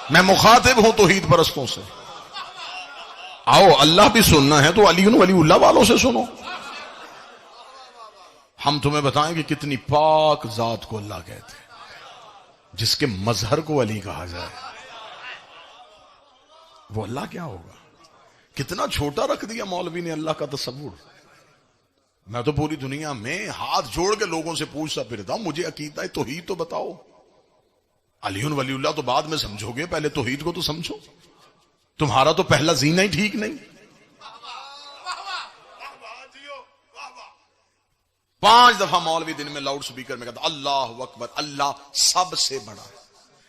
मैं मुखातिब हूं तौहीद परस्तों से। आओ अल्लाह भी सुनना है तो अली वलीउल्लाह वालों से सुनो। हम तुम्हें बताएं कि कितनी पाक जात को अल्लाह कहते हैं, जिसके मजहर को अली कहा जाए वो अल्लाह क्या होगा। कितना छोटा रख दिया मौलवी ने अल्लाह का तसव्वुर। मैं तो पूरी दुनिया में हाथ जोड़ के लोगों से पूछता फिरता हूं, मुझे अकीदा है तौहीद तो बताओ। अली वलीउल्लाह तो बाद में समझोगे, पहले तौहीद को तो समझो। तुम्हारा तो पहला जीना ही ठीक नहीं। 5 दफा मौलवी दिन में लाउड स्पीकर में कहता अल्लाह अकबर, अल्लाह सबसे बड़ा है।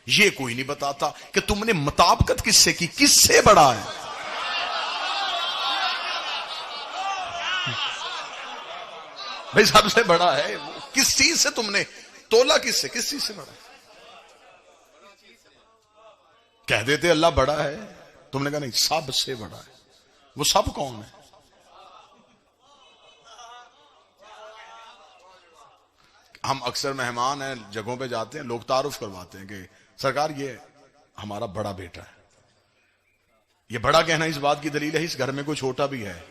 ये कोई नहीं बताता कि तुमने मुताबिकत किससे की, किससे बड़ा है। भाई सबसे बड़ा है, किस चीज से तुमने तोला, किससे, किस चीज से बड़ा है। कह देते अल्लाह बड़ा है, तुमने कहा नहीं सबसे बड़ा है। वो सब कौन है? हम अक्सर मेहमान हैं, जगहों पे जाते हैं, लोग तारुफ करवाते हैं कि सरकार ये हमारा बड़ा बेटा है। ये बड़ा कहना इस बात की दलील है इस घर में कोई छोटा भी है।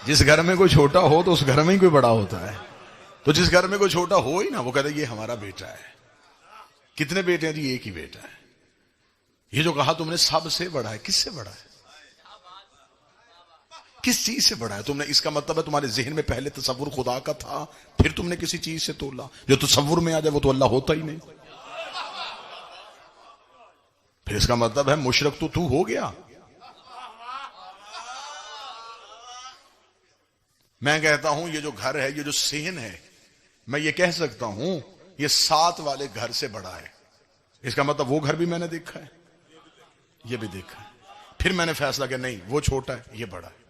जिस घर में कोई छोटा हो तो उस घर में ही कोई बड़ा होता है। तो जिस घर में कोई छोटा हो ही ना, वो कहता है ये हमारा बेटा है। कितने बेटे हैं जी? एक ही बेटा है। ये जो कहा तुमने सबसे बड़ा है, किससे बड़ा है, किस चीज से बड़ा है तुमने? इसका मतलब है तुम्हारे जहन में पहले तसव्वुर खुदा का था, फिर तुमने किसी चीज से तोला। जो तसव्वुर में आ जाए वो तो अल्लाह होता ही नहीं। फिर इसका मतलब है मुशरक तो तू हो गया। मैं कहता हूं ये जो घर है, ये जो सेहन है, मैं ये कह सकता हूं ये 7 वाले घर से बड़ा है। इसका मतलब वो घर भी मैंने देखा है, ये भी देखा है। फिर मैंने फैसला किया नहीं वो छोटा है, ये बड़ा है।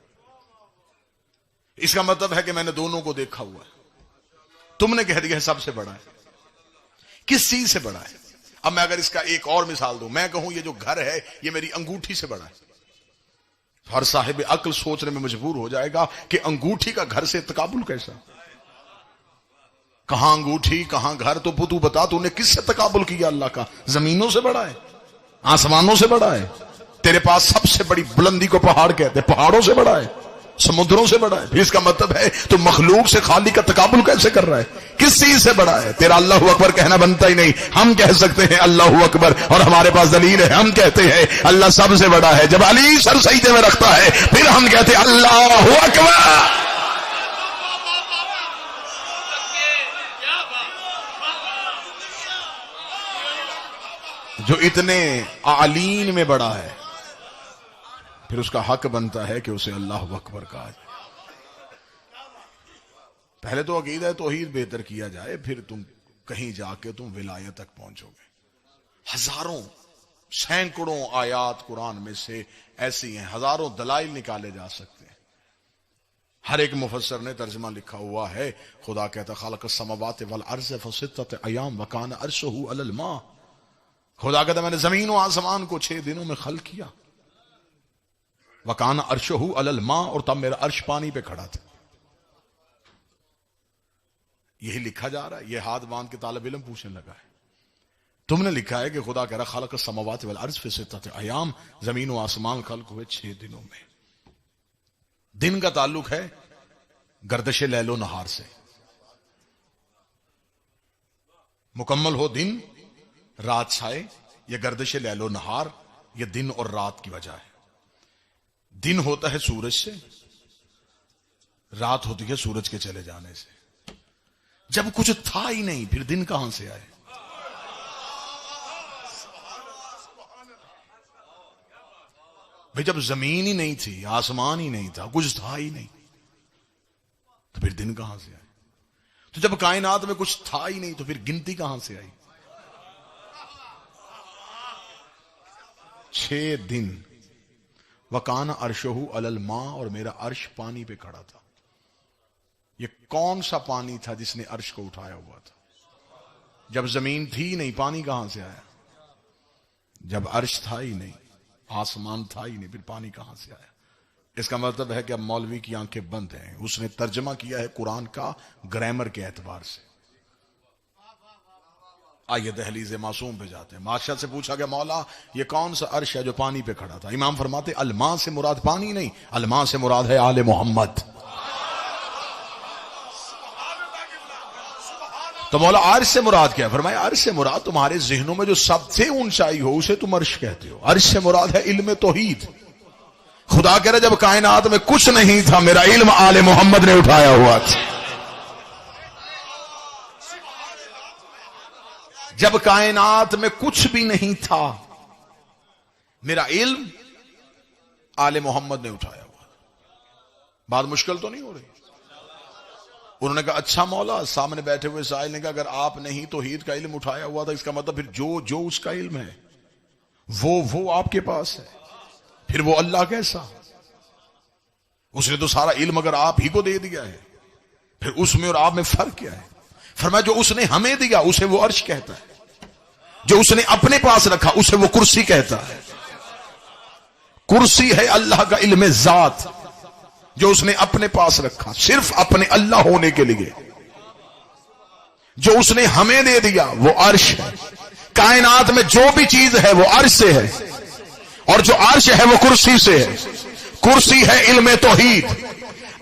इसका मतलब है कि मैंने दोनों को देखा हुआ है। तुमने कह दिया है सबसे बड़ा है। किस चीज से बड़ा है? अब मैं अगर इसका एक और मिसाल दूं, मैं कहूं ये जो घर है ये मेरी अंगूठी से बड़ा है, हर साहिब अक्ल सोचने में मजबूर हो जाएगा कि अंगूठी का घर से तकाबुल कैसा। कहां अंगूठी कहां घर, तो तू बता तूने किससे तकाबुल किया? अल्लाह का। जमीनों से बड़ा है, आसमानों से बड़ा है। तेरे पास सबसे बड़ी बुलंदी को पहाड़ कहते हैं, पहाड़ों से बड़ा है, समुद्रों से बड़ा है। फिर इसका मतलब है तो मखलूक से खाली का तकाबुल कैसे कर रहा है? किस चीज से बड़ा है? तेरा अल्लाहु अकबर कहना बनता ही नहीं। हम कह सकते हैं अल्लाहु अकबर और हमारे पास दलील है। हम कहते हैं अल्लाह सबसे बड़ा है। जब अली सर सजदे में रखता है फिर हम कहते हैं अल्लाहु अकबर। जो इतने आलीन में बड़ा है फिर उसका हक बनता है कि उसे अल्लाह अकबर कहा जाए। पहले तो अकीदा तौहीद बेहतर किया जाए, फिर तुम कहीं जाके तुम विलायत तक पहुंचोगे। हजारों सैकड़ों आयात कुरान में से ऐसी हैं, हजारों दलाइल निकाले जा सकते हैं। हर एक मुफस्सर ने तर्जमा लिखा हुआ है। खुदा कहता खलक़ अस्समावाति वल अर्ज़ फ़सित्तत अय्याम व कान अर्शुहु अलल मा। खुदा कहता मैंने जमीन और आसमान को 6 दिनों में खल्क़ किया। वकान अर्शहु अलल मा, और तब मेरा अर्श पानी पे खड़ा था। यही लिखा जा रहा है। यह हाथ बांध के तालिब इल्म पूछने लगा है। तुमने लिखा है कि खुदा कह रहा खलक़ अस्समावाति वल अर्ज़ फ़ी सित्तति अय्याम, जमीन और आसमान खल्क़ हुए 6 दिनों में। दिन का ताल्लुक है गर्दिश लैलो नहार से। मुकम्मल हो दिन, रात छाए, यह गर्दिश लैलो नहार, यह दिन और रात की वजह है। दिन होता है सूरज से, रात होती है सूरज के चले जाने से। जब कुछ था ही नहीं फिर दिन कहां से आए? भाई जब जमीन ही नहीं थी, आसमान ही नहीं था, कुछ था ही नहीं, तो फिर दिन कहां से आए? तो जब कायनात में कुछ था ही नहीं तो फिर गिनती कहां से आई? 6 दिन। वकान अर्शहु अलल मा, और मेरा अर्श पानी पे खड़ा था। ये कौन सा पानी था जिसने अर्श को उठाया हुआ था? जब जमीन थी नहीं पानी कहां से आया? जब अर्श था ही नहीं, आसमान था ही नहीं, फिर पानी कहां से आया? इसका मतलब है कि अब मौलवी की आंखें बंद हैं। उसने तर्जमा किया है कुरान का ग्रामर के एतबार से। आइए दहलीज मासूम पे जाते हैं। बादशाह से पूछा गया, मौला ये कौन सा अर्श है जो पानी पे खड़ा था? इमाम फरमाते, अलमा से मुराद पानी नहीं, अलमा से मुराद है आले मोहम्मद। तो मौला अर्श से मुराद क्या? फरमाया अर्श से मुराद तुम्हारे जहनों में जो सबसे ऊंचाई हो उसे तुम अर्श कहते हो। अर्श से मुराद है इल्म तौहीद। खुदा कह रहे जब कायनात में कुछ नहीं था, मेरा इल्म आले मोहम्मद ने उठाया हुआ था। जब कायनात में कुछ भी नहीं था, मेरा इल्म आले मोहम्मद ने उठाया हुआ। बात मुश्किल तो नहीं हो रही? उन्होंने कहा, अच्छा मौला, सामने बैठे हुए साहिल ने कहा, अगर आपने ही तौहीद का इल्म उठाया हुआ था, इसका मतलब फिर जो उसका इल्म है वो आपके पास है, फिर वो अल्लाह कैसा? उसने तो सारा इल्म अगर आप ही को दे दिया है, फिर उसमें और आप में फर्क क्या है? फरमाया जो उसने हमें दिया उसे वो अर्श कहता है, जो उसने अपने पास रखा उसे वो कुर्सी कहता है। कुर्सी है अल्लाह का इल्म जात, जो उसने अपने पास रखा सिर्फ अपने अल्लाह होने के लिए। जो उसने हमें दे दिया वो अर्श है। कायनात में जो भी चीज है वो अर्श से है, और जो अर्श है वो कुर्सी से है। कुर्सी है इल्म तौहीद,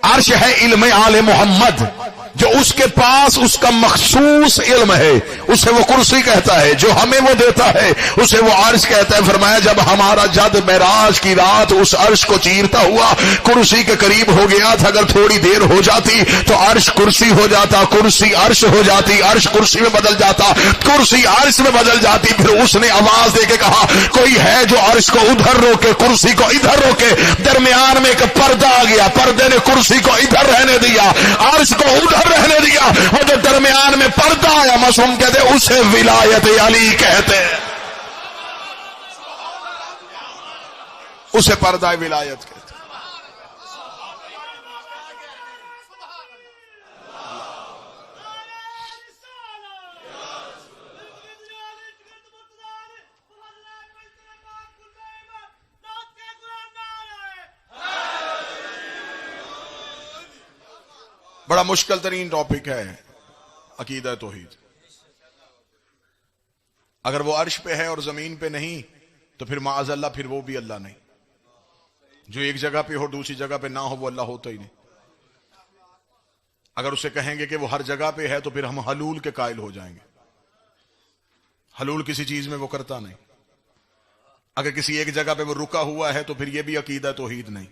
अर्श है इल्म आले मोहम्मद। जो उसके पास उसका मखसूस इल्म है उसे वो कुर्सी कहता है, जो हमें वो देता है उसे वो अर्श कहता है। फरमाया जब हमारा जद मेराज की रात उस अर्श को चीरता हुआ कुर्सी के करीब हो गया था, अगर थोड़ी देर हो जाती तो अर्श कुर्सी हो जाता, कुर्सी अर्श हो जाती, अर्श कुर्सी में बदल जाता, कुर्सी अर्श में बदल जाती। फिर उसने आवाज देके कहा, कोई है जो अर्श को उधर रोके, कुर्सी को इधर रोके? दरमियान में एक पर्दा आ गया, पर्दे ने कुर्सी को इधर रहने दिया, अर्श को उधर रहने दिया। वो जो दरमियान में पर्दा आया, मासूम कहते उसे विलायत अली कहते हैं, उसे पर्दा विलायत कहते हैं। बड़ा मुश्किल तरीन टॉपिक है अकीदा तौहीद। अगर वो अर्श पे है और जमीन पे नहीं तो फिर माअज़ल्लाह फिर वो भी अल्लाह नहीं। जो एक जगह पे हो दूसरी जगह पे ना हो वो अल्लाह होता ही नहीं। अगर उसे कहेंगे कि वो हर जगह पे है तो फिर हम हलूल के कायल हो जाएंगे। हलूल किसी चीज में वो करता नहीं। अगर किसी एक जगह पे वो रुका हुआ है तो फिर ये भी अकीदा तौहीद नहीं,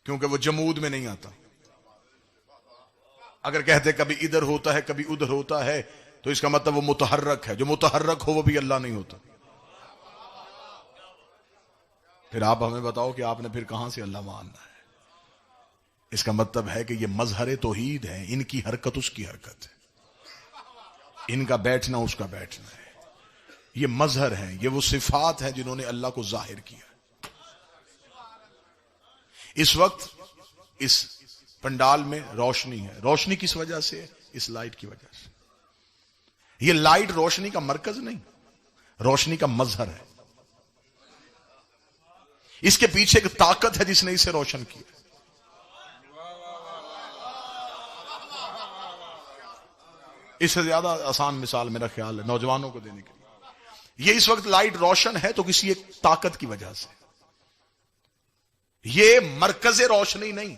क्योंकि वो जमूद में नहीं आता। अगर कहते कभी इधर होता है कभी उधर होता है तो इसका मतलब वो मुतहर्रक है। जो मुतहर्रक हो वो भी अल्लाह नहीं होता। फिर आप हमें बताओ कि आपने फिर कहां से अल्लाह मानना है? इसका मतलब है कि ये मजहर तौहीद है, इनकी हरकत उसकी हरकत है, इनका बैठना उसका बैठना है। ये मजहर है, ये वो सिफात है जिन्होंने अल्लाह को जाहिर किया। इस वक्त इस पंडाल में रोशनी है। रोशनी किस वजह से है? इस लाइट की वजह से। ये लाइट रोशनी का मरकज नहीं, रोशनी का मजहर है। इसके पीछे एक ताकत है जिसने इसे रोशन किया। इससे ज्यादा आसान मिसाल मेरा ख्याल है नौजवानों को देने के लिए। ये इस वक्त लाइट रोशन है तो किसी एक ताकत की वजह से। ये मरकज रोशनी नहीं,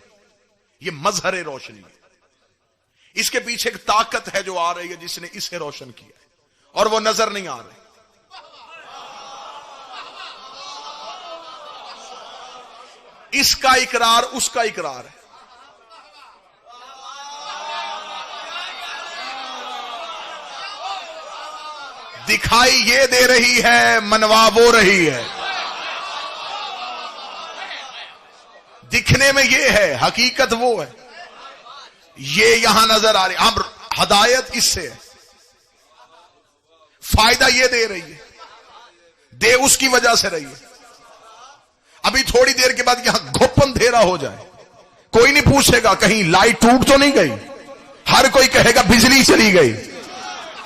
ये मजहर रोशनी है। इसके पीछे एक ताकत है जो आ रही है जिसने इसे रोशन किया है, और वो नजर नहीं आ रही। इसका इकरार उसका इकरार है। दिखाई ये दे रही है, मनवा वो रही है। दिखने में ये है, हकीकत वो है। ये यहां नजर आ रही। अब हदायत इससे है, फायदा ये दे रही है, दे उसकी वजह से रही है। अभी थोड़ी देर के बाद यहां घुप अंधेरा हो जाए, कोई नहीं पूछेगा कहीं लाइट टूट तो नहीं गई, हर कोई कहेगा बिजली चली गई।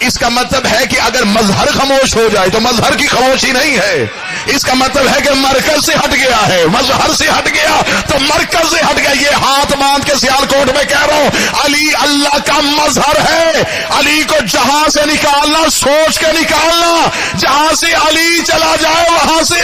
इसका मतलब है कि अगर मजहर खामोश हो जाए तो मजहर की खामोशी नहीं है। इसका मतलब है कि मरकज से हट गया है, मजहर से हट गया तो मरकज से हट गया। ये हाथ बांध के सियालकोट में कह रहा हूं, अली अल्लाह का मजहर है, अली को जहां से निकालना सोच के निकालना, जहां से अली चला जाए वहां से